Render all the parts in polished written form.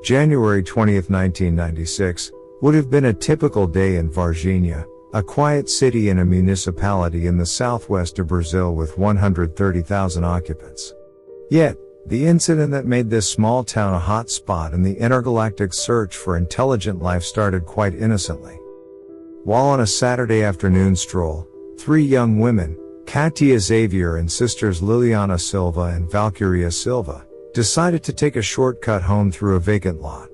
January 20, 1996, would have been a typical day in Varginha, a quiet city in a municipality in the southwest of Brazil with 130,000 occupants. Yet, the incident that made this small town a hot spot in the intergalactic search for intelligent life started quite innocently. While on a Saturday afternoon stroll, three young women, Katia Xavier and sisters Liliana Silva and Valkyria Silva, decided to take a shortcut home through a vacant lot.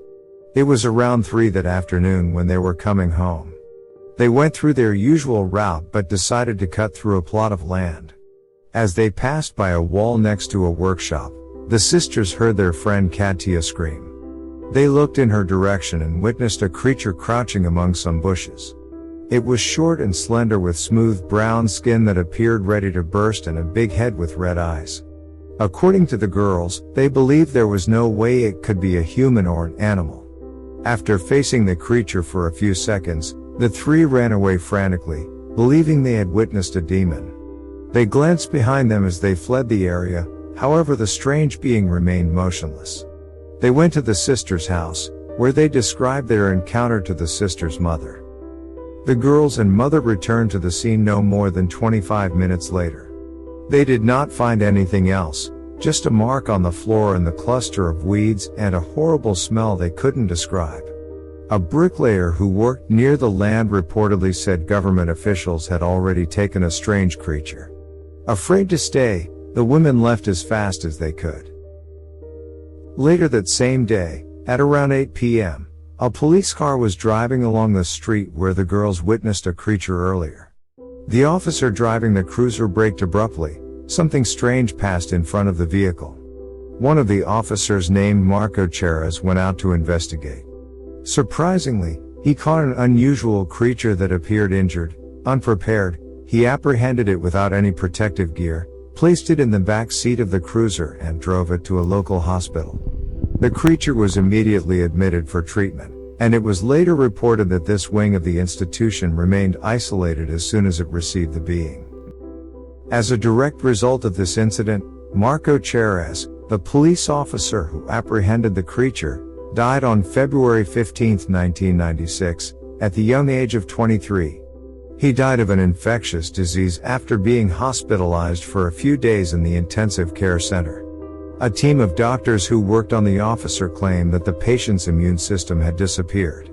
It was around 3 that afternoon when they were coming home. They went through their usual route but decided to cut through a plot of land. As they passed by a wall next to a workshop, the sisters heard their friend Katia scream. They looked in her direction and witnessed a creature crouching among some bushes. It was short and slender with smooth brown skin that appeared ready to burst and a big head with red eyes. According to the girls, they believed there was no way it could be a human or an animal. After facing the creature for a few seconds, the three ran away frantically, believing they had witnessed a demon. They glanced behind them as they fled the area, however the strange being remained motionless. They went to the sisters' house, where they described their encounter to the sisters' mother. The girls and mother returned to the scene no more than 25 minutes later. They did not find anything else, just a mark on the floor and the cluster of weeds and a horrible smell they couldn't describe. A bricklayer who worked near the land reportedly said government officials had already taken a strange creature. Afraid to stay, the women left as fast as they could. Later that same day, at around 8 p.m., a police car was driving along the street where the girls witnessed a creature earlier. The officer driving the cruiser braked abruptly. Something strange passed in front of the vehicle. One of the officers named Marco Cheras went out to investigate. Surprisingly, he caught an unusual creature that appeared injured. Unprepared, he apprehended it without any protective gear, placed it in the back seat of the cruiser and drove it to a local hospital. The creature was immediately admitted for treatment, and it was later reported that this wing of the institution remained isolated as soon as it received the being. As a direct result of this incident, Marco Cheras, the police officer who apprehended the creature, died on February 15, 1996, at the young age of 23. He died of an infectious disease after being hospitalized for a few days in the intensive care center. A team of doctors who worked on the officer claimed that the patient's immune system had disappeared.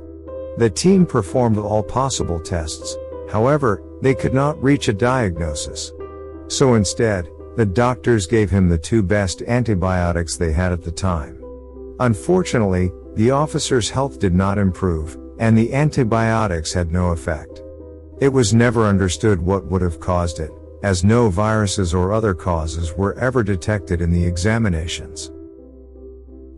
The team performed all possible tests, however, they could not reach a diagnosis. So instead, the doctors gave him the 2 best antibiotics they had at the time. Unfortunately, the officer's health did not improve, and the antibiotics had no effect. It was never understood what would have caused it, as no viruses or other causes were ever detected in the examinations.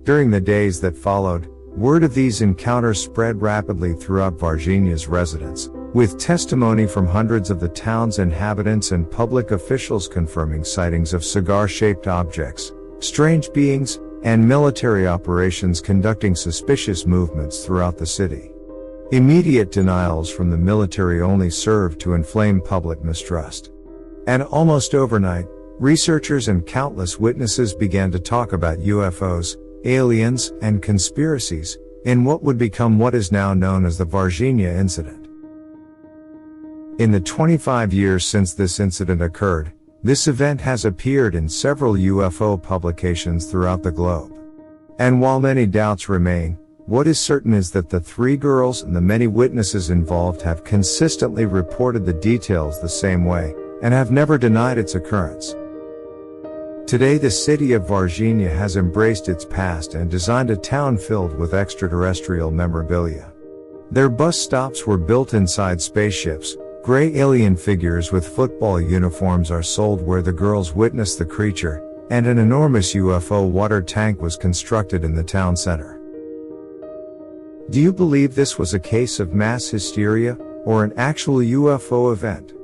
During the days that followed, word of these encounters spread rapidly throughout Varginha's residents, with testimony from hundreds of the town's inhabitants and public officials confirming sightings of cigar-shaped objects, strange beings, and military operations conducting suspicious movements throughout the city. Immediate denials from the military only served to inflame public mistrust. And almost overnight, researchers and countless witnesses began to talk about UFOs, aliens, and conspiracies, in what would become what is now known as the Varginha incident. In the 25 years since this incident occurred, this event has appeared in several UFO publications throughout the globe. And while many doubts remain, what is certain is that the 3 girls and the many witnesses involved have consistently reported the details the same way, and have never denied its occurrence. Today the city of Varginha has embraced its past and designed a town filled with extraterrestrial memorabilia. Their bus stops were built inside spaceships, gray alien figures with football uniforms are sold where the girls witnessed the creature, and an enormous UFO water tank was constructed in the town center. Do you believe this was a case of mass hysteria, or an actual UFO event?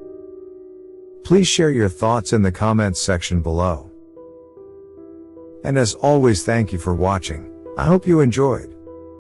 Please share your thoughts in the comments section below. And as always, thank you for watching. I hope you enjoyed.